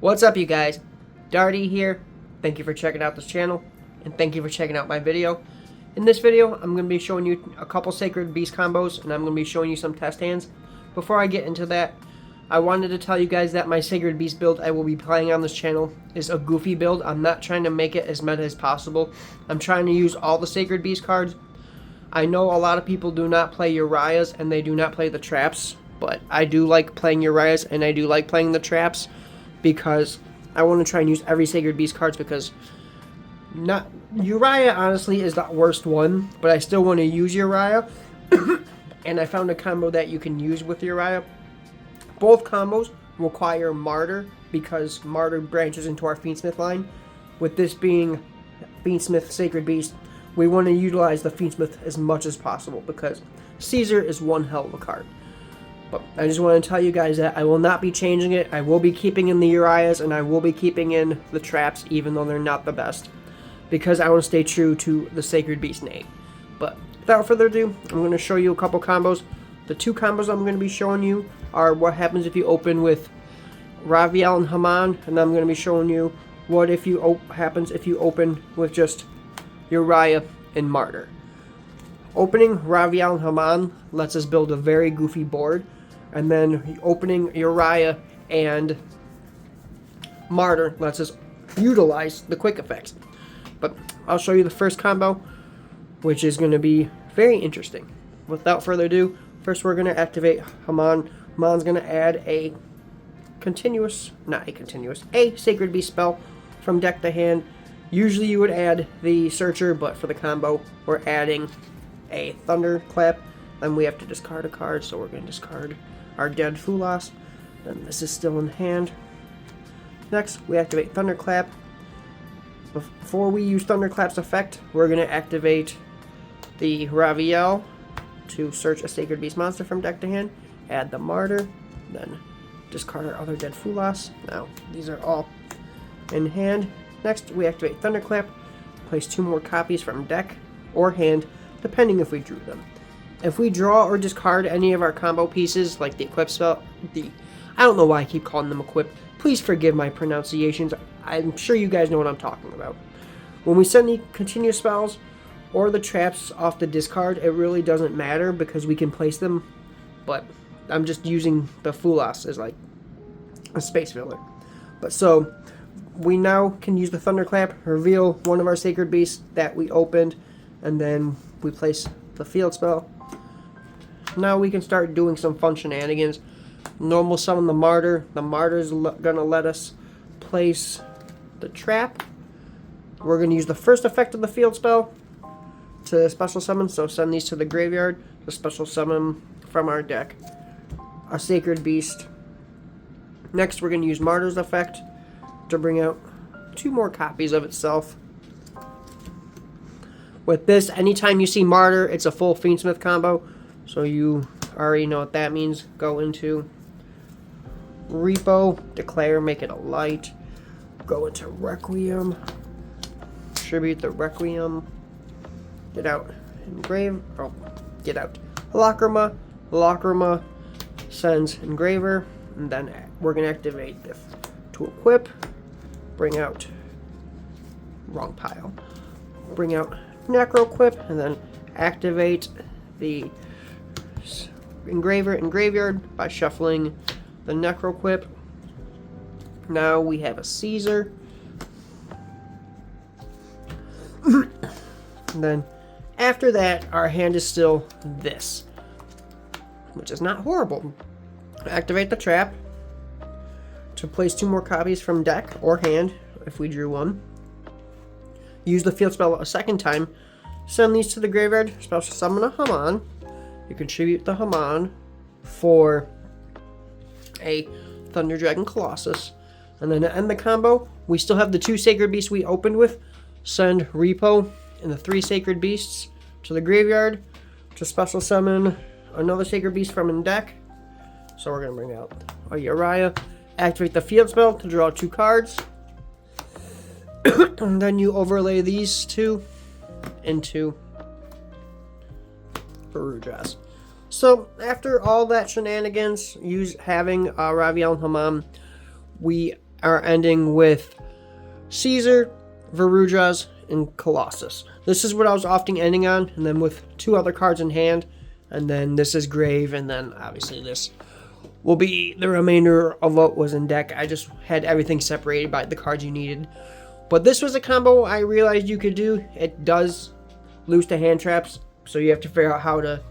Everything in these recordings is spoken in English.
What's up, you guys? Darty here. Thank you for checking out this channel, and thank you for checking out my video. In this video, I'm going to be showing you a couple Sacred Beast combos, and I'm going to be showing you some test hands. Before I get into that, I wanted to tell you guys that my Sacred Beast build I will be playing on this channel is a goofy build. I'm not trying to make it as meta as possible. I'm trying to use all the Sacred Beast cards. I know a lot of people do not play Uriahs, and they do not play the traps, but I do like playing Uriahs, and I do like playing the traps, because I want to try and use every Sacred Beast cards, because not Uriah honestly is the worst one, but I still want to use Uriah. And I found a combo that you can use with Uriah. Both combos require Martyr, because Martyr branches into our Fiendsmith line. With this being Fiendsmith Sacred Beast, we want to utilize the Fiendsmith as much as possible, because Caesar is one hell of a card. But I just want to tell you guys that I will not be changing it. I will be keeping in the Uriahs, and I will be keeping in the traps, even though they're not the best, because I want to stay true to the Sacred Beast name. But without further ado, I'm going to show you a couple combos. The two combos I'm going to be showing you are what happens if you open with Raviel and Haman, and I'm going to be showing you what happens if you open with just Uriah and Martyr. Opening Raviel and Haman lets us build a very goofy board, and then opening Uriah and Martyr lets us utilize the quick effects. But I'll show you the first combo, which is going to be very interesting. Without further ado, first we're going to activate Haman. Haman's going to add a Sacred Beast spell from deck to hand. Usually you would add the Searcher, but for the combo, we're adding a Thunderclap. Then we have to discard a card, so we're going to discard our Dead Fulas. And this is still in hand. Next, we activate Thunderclap. Before we use Thunderclap's effect, we're going to activate the Raviel to search a Sacred Beast monster from deck to hand. Add the Martyr, then discard our other Dead Fulas. Now, these are all in hand. Next, we activate Thunderclap. Place 2 more copies from deck or hand, depending if we drew them. If we draw or discard any of our combo pieces, like the equip spell, I don't know why I keep calling them equip. Please forgive my pronunciations. I'm sure you guys know what I'm talking about. When we send the continuous spells or the traps off the discard, it really doesn't matter because we can place them, but I'm just using the Fulas as like a space filler. But so, we now can use the Thunderclap, reveal one of our Sacred Beasts that we opened, and then we place the field spell. Now we can start doing some fun shenanigans. Normal summon the Martyr. The Martyr's gonna let us place the trap. We're gonna use the first effect of the field spell to special summon, so send these to the graveyard to special summon from our deck a Sacred Beast. Next, we're gonna use Martyr's effect to bring out 2 more copies of itself. With this, anytime you see Martyr, it's a full Fiendsmith combo, so you already know what that means. Go into Repo, declare, make it a light. Go into Requiem, tribute the Requiem. Get out Engrave, get out Lacrima. Lacrima sends Engraver, and then we're going to activate this to equip. Bring out, wrong pile. Bring out Necroquip, and then activate the Engraver in graveyard by shuffling the Necroquip. Now we have a Caesar. And then after that, our hand is still this, which is not horrible. Activate the trap to place 2 more copies from deck or hand if we drew one. Use the field spell a second time. Send these to the graveyard. Special summon a Haman. You contribute the Haman for a Thunder Dragon Colossus. And then to end the combo, we still have the 2 Sacred Beasts we opened with. Send Repo and the 3 Sacred Beasts to the graveyard to special summon another Sacred Beast from in deck. So we're going to bring out a Uriah. Activate the field spell to draw 2 cards. And then you overlay these 2 into Perudras. So after all that shenanigans, having Raviel and Haman, we are ending with Caesar, Verudras, and Colossus. This is what I was often ending on, and then with 2 other cards in hand, and then this is Grave, and then obviously this will be the remainder of what was in deck. I just had everything separated by the cards you needed. But this was a combo I realized you could do. It does lose to hand traps, so you have to figure out how to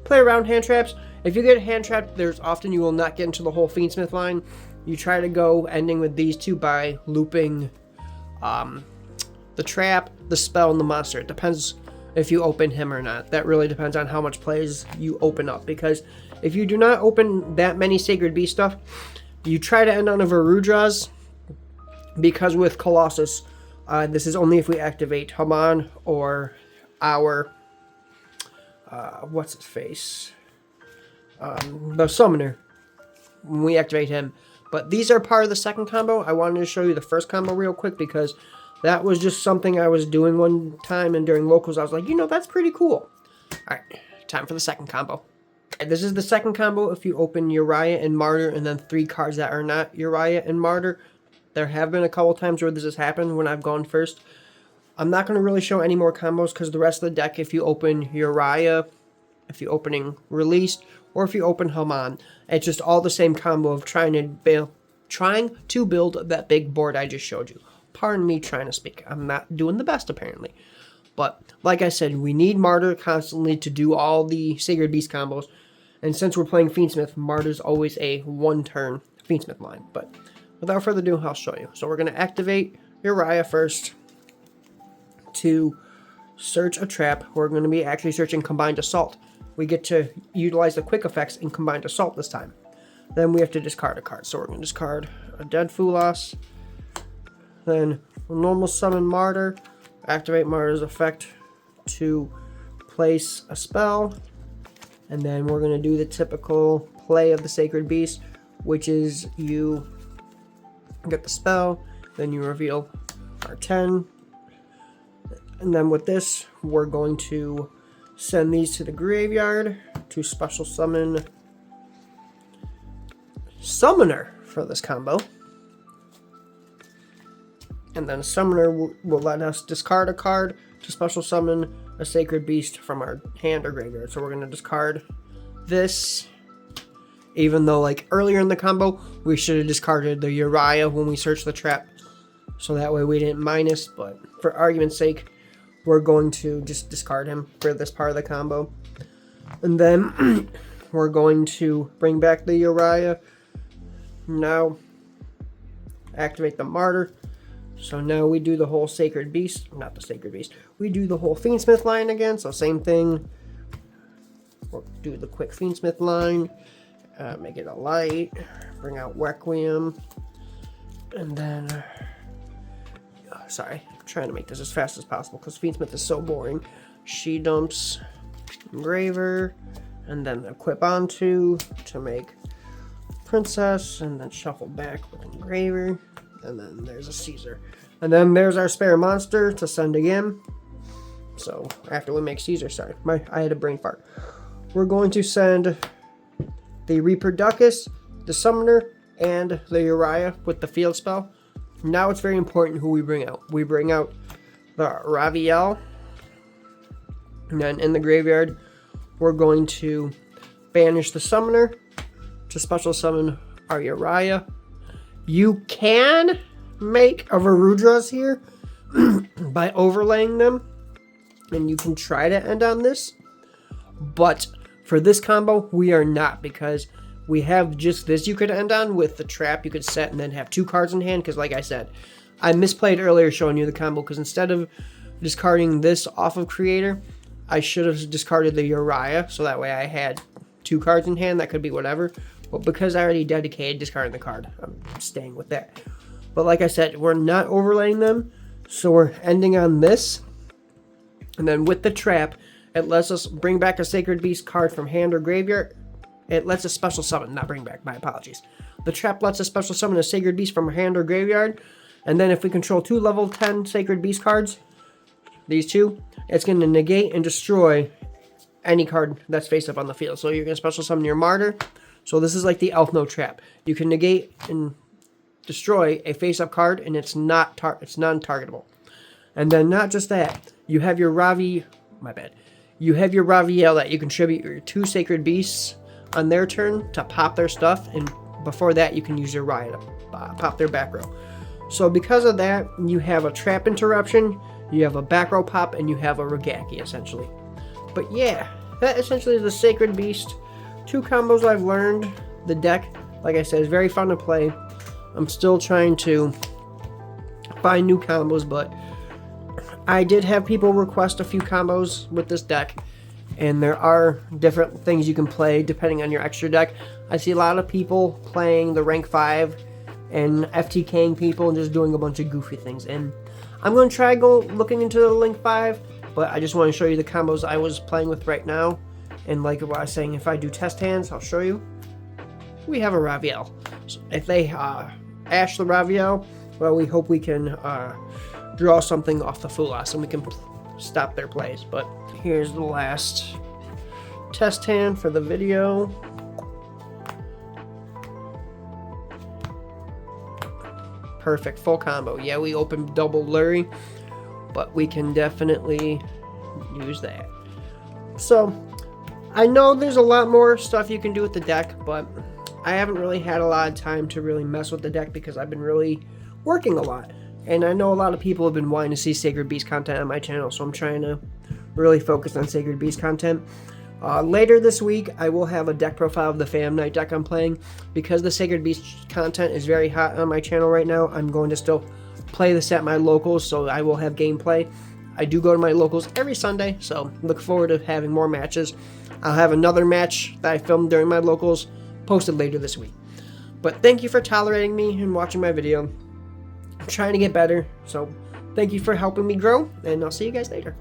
play around hand traps. If you get hand trapped, there's often you will not get into the whole Fiendsmith line. You try to go ending with these 2 by looping the trap, the spell, and the monster. It depends if you open him or not. That really depends on how much plays you open up, because if you do not open that many Sacred Beast stuff, you try to end on a Verudras, because with Colossus, this is only if we activate Haman or our what's his face, the summoner, when we activate him. But these are part of the second combo. I wanted to show you the first combo real quick because that was just something I was doing one time, and during locals I was like, you know, that's pretty cool. Alright, time for the second combo. This is the second combo if you open Uriah and Martyr and then 3 cards that are not Uriah and Martyr. There have been a couple times where this has happened when I've gone first. I'm not going to really show any more combos because the rest of the deck, if you open Uriah, if you're opening Released, or if you open Haman, it's just all the same combo of trying to build that big board I just showed you. Pardon me trying to speak. I'm not doing the best apparently. But like I said, we need Martyr constantly to do all the Sacred Beast combos. And since we're playing Fiendsmith, Martyr's always a 1-turn Fiendsmith line. But without further ado, I'll show you. So we're going to activate Uriah first to search a trap. We're going to be actually searching Combined Assault. We get to utilize the quick effects in Combined Assault this time. Then we have to discard a card. So we're going to discard a Dead Fulas. Then normal summon Martyr. Activate Martyr's effect to place a spell. And then we're going to do the typical play of the Sacred Beast, which is you get the spell, then you reveal our 10. And then with this, we're going to send these to the graveyard to special summon Summoner for this combo. And then Summoner will let us discard a card to special summon a Sacred Beast from our hand or graveyard. So we're going to discard this. Even though, like, earlier in the combo, we should have discarded the Uriah when we searched the trap. So that way we didn't minus. But for argument's sake, we're going to just discard him for this part of the combo. And then we're going to bring back the Uriah. Now, activate the Martyr. So now we do the whole Sacred Beast, not the Sacred Beast, we do the whole Fiendsmith line again, so same thing. We'll do the quick Fiendsmith line, make it a light, bring out Requiem, and then, sorry, I'm trying to make this as fast as possible because Fiendsmith is so boring. She dumps Engraver, and then equip onto to make Princess, and then shuffle back with Engraver. And then there's a Caesar. And then there's our spare monster to send again. So after we make Caesar, sorry, I had a brain fart. We're going to send the Reproducus, the Summoner, and the Uriah with the field spell. Now it's very important who we bring out. We bring out the Raviel. And then in the graveyard, we're going to banish the Summoner to special summon our Uriah. You can make a Verudras here by overlaying them, and you can try to end on this, but for this combo, we are not, because we have just this you could end on with the trap you could set and then have 2 cards in hand, because like I said, I misplayed earlier showing you the combo, because instead of discarding this off of Creator, I should have discarded the Uriah, so that way I had 2 cards in hand. That could be whatever. But because I already dedicated discarding the card, I'm staying with that. But like I said, we're not overlaying them, so we're ending on this. And then with the trap, it lets us bring back a Sacred Beast card from hand or graveyard. It lets us special summon, not bring back, my apologies. The trap lets us special summon a Sacred Beast from hand or graveyard. And then if we control 2 level 10 Sacred Beast cards, these 2, it's going to negate and destroy any card that's face up on the field. So you're going to special summon your Martyr. So this is like the Elf No Trap. You can negate and destroy a face-up card, and it's non-targetable. And then not just that, you have your You have your Raviel that you contribute your 2 Sacred Beasts on their turn to pop their stuff, and before that you can use your Uriah to pop their back row. So because of that, you have a Trap Interruption, you have a back row pop, and you have a Regaki essentially. But yeah, that essentially is the Sacred Beast. 2 combos I've learned. The deck, like I said, is very fun to play. I'm still trying to find new combos, but I did have people request a few combos with this deck, and there are different things you can play depending on your extra deck. I see a lot of people playing the rank 5 and FTKing people and just doing a bunch of goofy things, and I'm going to try looking into the rank 5, but I just want to show you the combos I was playing with right now. And like what I was saying, if I do test hands, I'll show you. We have a Raviel. So if they ash the Raviel, well, we hope we can draw something off the Fulas and we can stop their plays. But here's the last test hand for the video. Perfect, full combo. Yeah, we opened double Lurie, but we can definitely use that. So I know there's a lot more stuff you can do with the deck, but I haven't really had a lot of time to really mess with the deck because I've been really working a lot. And I know a lot of people have been wanting to see Sacred Beast content on my channel, so I'm trying to really focus on Sacred Beast content. Later this week, I will have a deck profile of the Phantom Knight deck I'm playing. Because the Sacred Beast content is very hot on my channel right now, I'm going to still play this at my locals, so I will have gameplay. I do go to my locals every Sunday, so look forward to having more matches. I'll have another match that I filmed during my locals posted later this week. But thank you for tolerating me and watching my video. I'm trying to get better, so thank you for helping me grow, and I'll see you guys later.